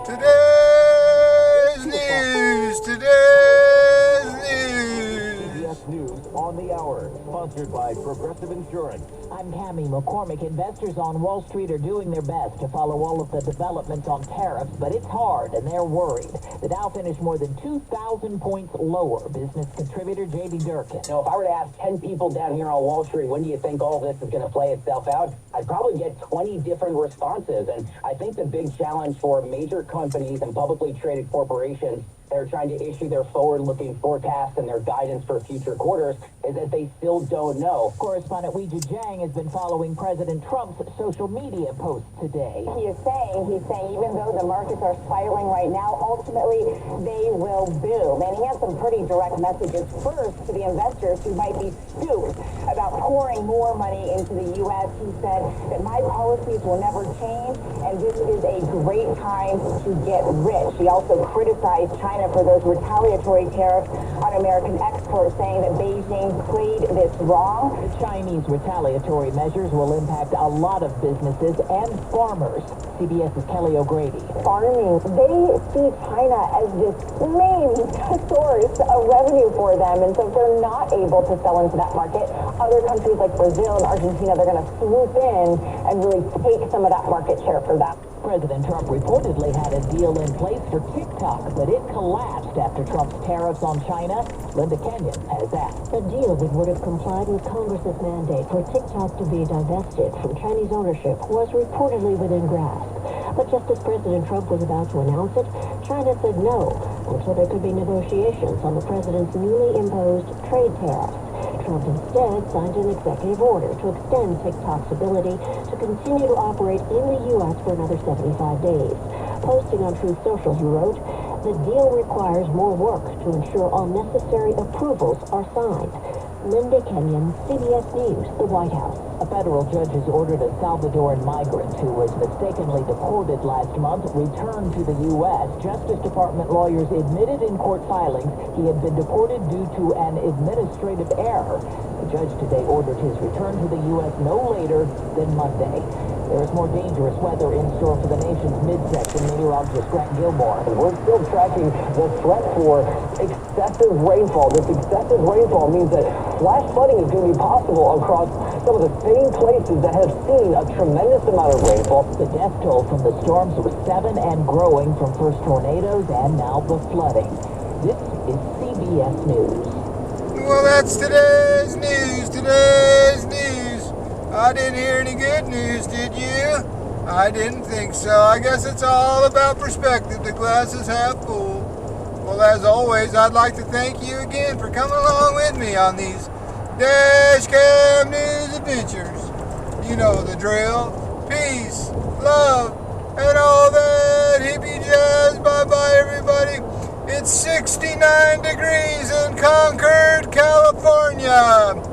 Today's news. CBS News on the Hour, sponsored by Progressive Insurance. I'm Cammie McCormick. Investors on Wall Street are doing their best to follow all of the developments on tariffs, but it's hard and they're worried. The Dow finished more than 2,000 points lower. Business contributor J.D. Durkin. If I were to ask 10 people down here on Wall Street, when do you think all this is going to play itself out? I'd probably get 20 different responses. And I think the big challenge for major companies and publicly traded corporations that are trying to issue their forward-looking forecasts and their guidance for future quarters is that they still don't know. Correspondent Weijia Jiang has been following President Trump's social media posts today. He's saying even though the markets are spiraling right now, ultimately they will boom. And he has some pretty direct messages. First, to the investors who might be spooked about pouring more money into the U.S. He said that my policies will never change, and this is a great time to get rich. He also criticized China for those retaliatory tariffs on American exports, saying that Beijing played this wrong. The Chinese retaliatory measures will impact a lot of businesses and farmers. CBS's Kelly O'Grady. Farming, they see China as this main source of revenue for them, and so if they're not able to sell into that market, other countries like Brazil and Argentina, they're going to swoop in and really take some of that market share for them. President Trump reportedly had a deal in place for TikTok, but it collapsed after Trump's tariffs on China. Linda Kenyon has that. A deal that would have complied with Congress's mandate for TikTok to be divested from Chinese ownership was reportedly within grasp. But just as President Trump was about to announce it, China said no, until there could be negotiations on the president's newly imposed trade tariffs. Trump instead signed an executive order to extend TikTok's ability to continue to operate in the U.S. for another 75 days. Posting on Truth Social, he wrote, "The deal requires more work to ensure all necessary approvals are signed." Linda Kenyon, CBS News, the White House. A federal judge has ordered a Salvadoran migrant who was mistakenly deported last month returned to the U.S. Justice Department lawyers admitted in court filings he had been deported due to an administrative error. The judge today ordered his return to the U.S. no later than Monday. There is more dangerous weather in store for the nation's midsection. Meteorologist Grant Gilmore. We're still tracking the threat for excessive rainfall. This excessive rainfall means that flash flooding is going to be possible across some of the same places that have seen a tremendous amount of rainfall. The death toll from the storms was 7 and growing from first tornadoes and now the flooding. This is CBS News. Well, that's today's news. I didn't hear any good news, did you? I didn't think so. I guess it's all about perspective. The glass is half full. Well, as always, I'd like to thank you again for coming along with me on these Dashcam News adventures. You know the drill. Peace, love, and all that hippie jazz. Bye-bye, everybody. It's 69 degrees in Concord, California.